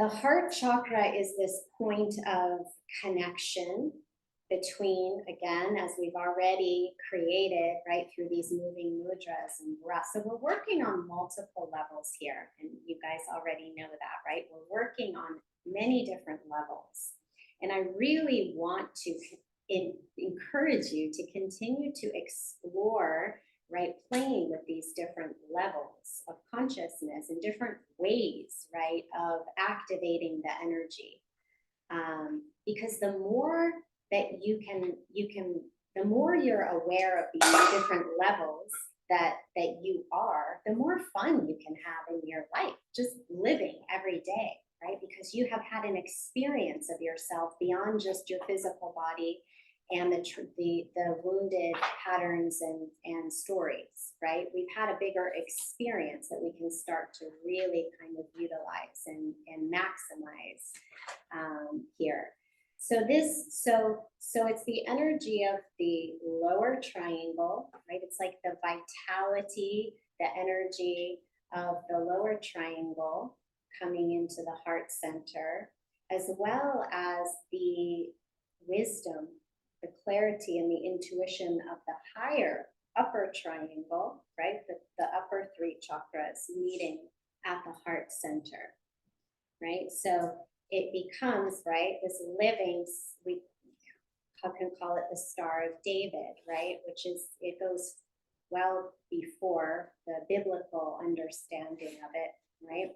The heart chakra is this point of connection between, again, as we've already created, right, through these moving mudras and breath. So we're working on multiple levels here, and you guys already know that, right? We're working on many different levels. And I really want to encourage you to continue to explore, right, playing with these different levels of consciousness and different ways, right, of activating the energy. Because the more that the more you're aware of these different levels that you are, the more fun you can have in your life, just living every day, right? Because you have had an experience of yourself beyond just your physical body and the wounded patterns and stories, right? We've had a bigger experience that we can start to really kind of utilize and maximize here. So it's the energy of the lower triangle, right? It's like the vitality, the energy of the lower triangle coming into the heart center, as well as the wisdom, the clarity and the intuition of the higher upper triangle, right? The upper three chakras meeting at the heart center, right? So it becomes, right, this living, we can call it the Star of David, right? Which is, it goes well before the biblical understanding of it, right?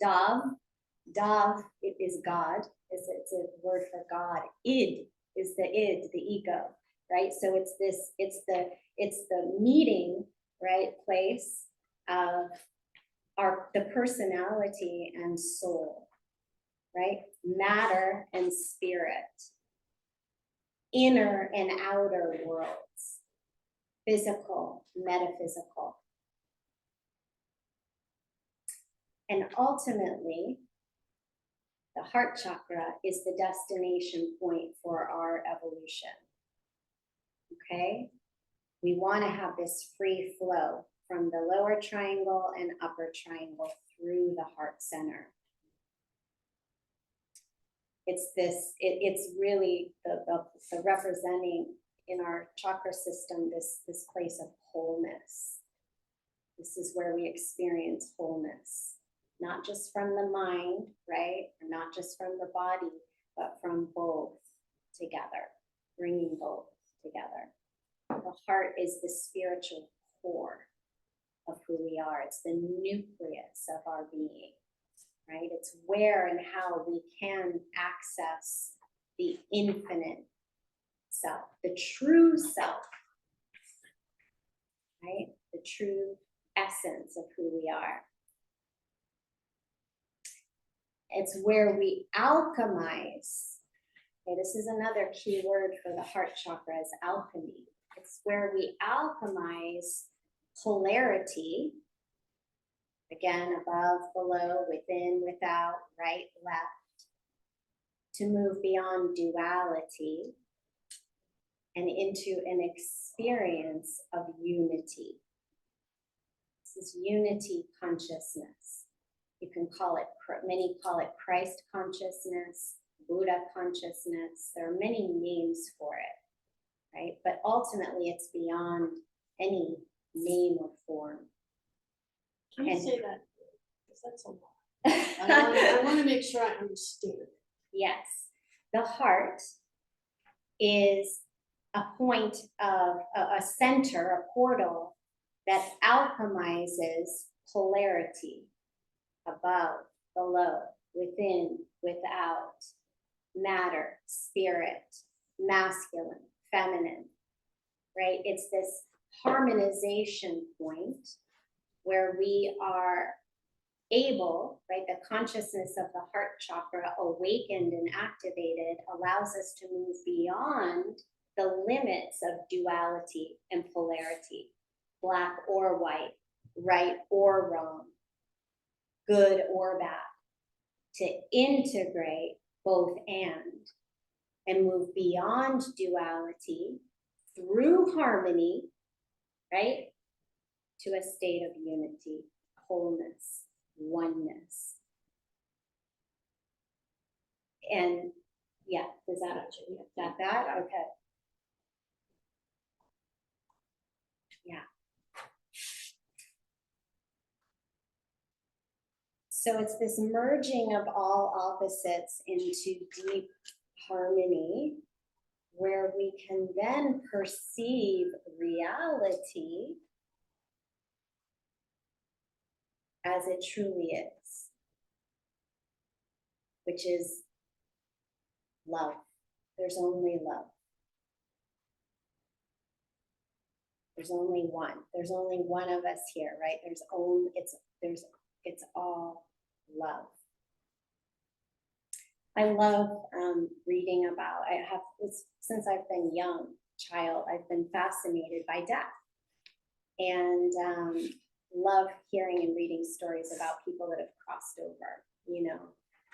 Dav, it is God, it's a word for God. Id is the ego, right? So it's the meeting, right, place of the personality and soul, right? Matter and spirit, inner and outer worlds, physical, metaphysical. And ultimately, the heart chakra is the destination point for our evolution. Okay? We want to have this free flow from the lower triangle and upper triangle through the heart center. It's really the representing in our chakra system this place of wholeness. This is where we experience wholeness, not just from the mind, right? Or not just from the body, but from both together, bringing both together. The heart is the spiritual core of who we are. It's the nucleus of our being, right? It's where and how we can access the infinite self, the true self, right? The true essence of who we are. It's where we alchemize. Okay, this is another key word for the heart chakra, is alchemy. It's where we alchemize polarity, again, above, below, within, without, right, left, to move beyond duality and into an experience of unity. This is unity consciousness. You can call it, many call it Christ consciousness, Buddha consciousness. There are many names for it, right? But ultimately, it's beyond any name or form. Can you say that? Because that's a lot. I want to make sure I understand. Yes. The heart is a point of a center, a portal that alchemizes polarity, above, below, within, without, matter, spirit, masculine, feminine, right? It's this harmonization point where we are able, right, the consciousness of the heart chakra awakened and activated allows us to move beyond the limits of duality and polarity, black or white, right or wrong, good or bad, to integrate both and move beyond duality through harmony, right, to a state of unity, wholeness, oneness. And yeah, is that? Okay. Yeah. So it's this merging of all opposites into deep harmony, where we can then perceive reality as it truly is, which is love. There's only love. There's only one. There's only one of us here, right? It's all love. I love reading about, since I've been young child, I've been fascinated by death, and love hearing and reading stories about people that have crossed over,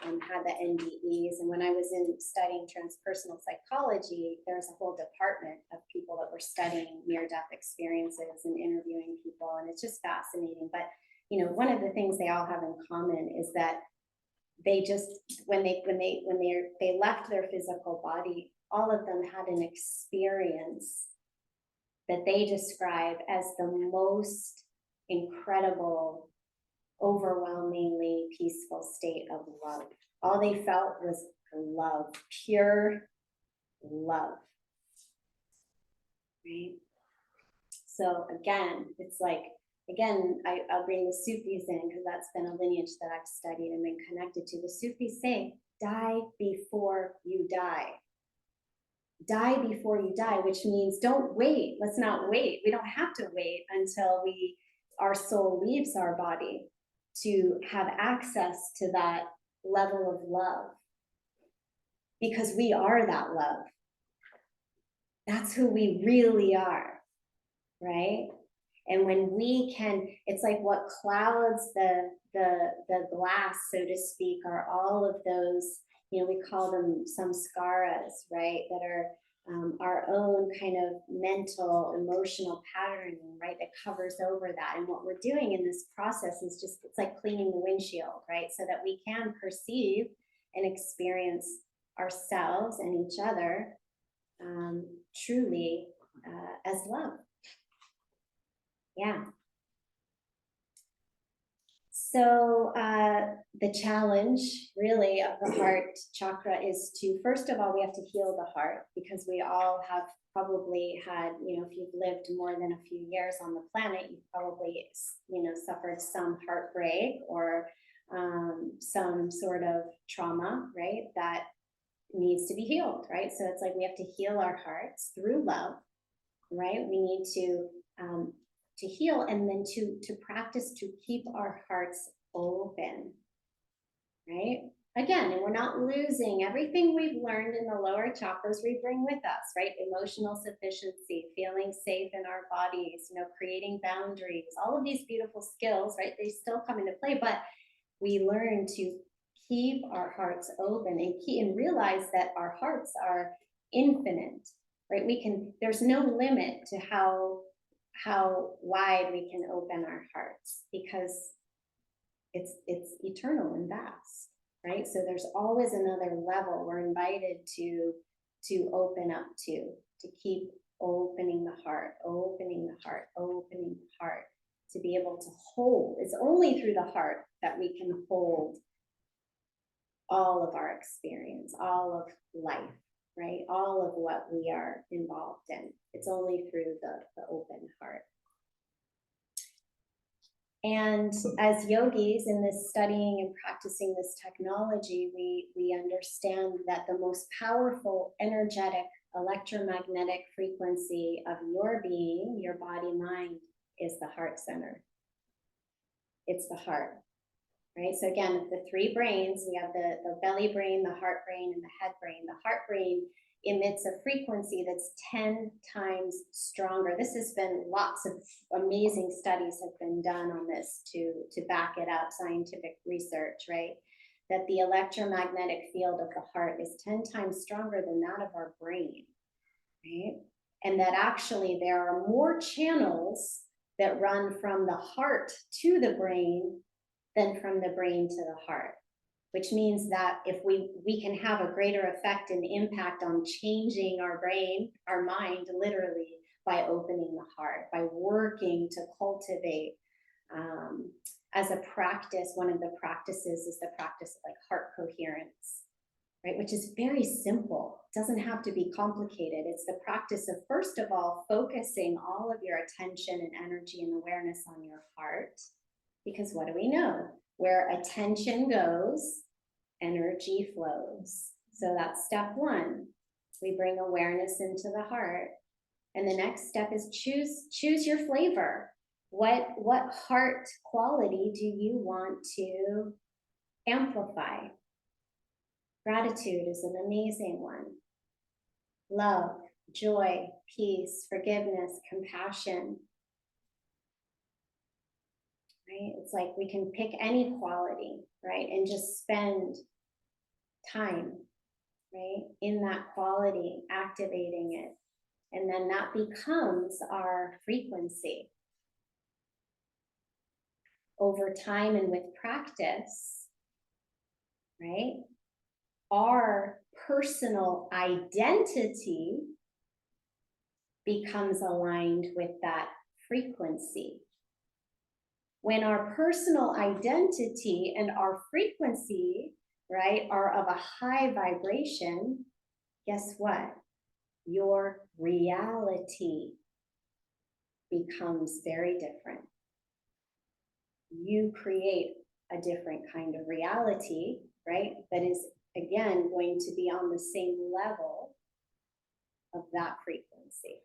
had the NDEs. And when I was studying transpersonal psychology, there was a whole department of people that were studying near-death experiences and interviewing people, and it's just fascinating. But one of the things they all have in common is that they just, when they left their physical body, all of them had an experience that they describe as the most incredible, overwhelmingly peaceful state of love. All they felt was love, pure love, right? So again, it's like, I'll bring the Sufis in, because that's been a lineage that I've studied and been connected to. The Sufis say, die before you die. Die before you die, which means don't wait. Let's not wait. We don't have to wait until our soul leaves our body to have access to that level of love, because we are that love. That's who we really are, right? And when we can, it's like what clouds the glass, so to speak, are all of those, we call them samskaras, right? That are our own kind of mental, emotional patterning, right? That covers over that. And what we're doing in this process is it's like cleaning the windshield, right? So that we can perceive and experience ourselves and each other truly as love. Yeah. So the challenge really of the heart chakra is to, first of all, we have to heal the heart, because we all have probably had, if you've lived more than a few years on the planet, you've probably, suffered some heartbreak or some sort of trauma, right? That needs to be healed, right? So it's like we have to heal our hearts through love, right? We need to heal, and then to practice to keep our hearts open, right? Again, and we're not losing everything we've learned in the lower chakras we bring with us, right? Emotional sufficiency, feeling safe in our bodies, creating boundaries, all of these beautiful skills, right? They still come into play, but we learn to keep our hearts open and realize that our hearts are infinite, right? There's no limit to how wide we can open our hearts, because it's eternal and vast, right? So there's always another level we're invited to open up to keep opening the heart, opening the heart, opening the heart, to be able to hold. It's only through the heart that we can hold all of our experience, all of life, right? All of what we are involved in. It's only through the open heart. And as yogis in this studying and practicing this technology, we understand that the most powerful energetic electromagnetic frequency of your being, your body, mind, is the heart center. It's the heart. Right? So again, the three brains, we have the belly brain, the heart brain, and the head brain. The heart brain emits a frequency that's 10 times stronger. This has been, lots of amazing studies have been done on this to back it up, scientific research, right? That the electromagnetic field of the heart is 10 times stronger than that of our brain, right? And that actually there are more channels that run from the heart to the brain than from the brain to the heart. which means that if we can have a greater effect and impact on changing our brain, our mind, literally, by opening the heart, by working to cultivate. As a practice, one of the practices is the practice of like heart coherence, right? Which is very simple. It doesn't have to be complicated. It's the practice of, first of all, focusing all of your attention and energy and awareness on your heart. Because what do we know? Where attention goes, energy flows. So that's step one. We bring awareness into the heart. And the next step is choose your flavor. What heart quality do you want to amplify? Gratitude is an amazing one. Love, joy, peace, forgiveness, compassion. Right? It's like we can pick any quality, right? And just spend time, right? In that quality, activating it. And then that becomes our frequency. Over time and with practice, right? Our personal identity becomes aligned with that frequency. When our personal identity and our frequency, right, are of a high vibration, guess what? Your reality becomes very different. You create a different kind of reality, right? That is, again, going to be on the same level of that frequency.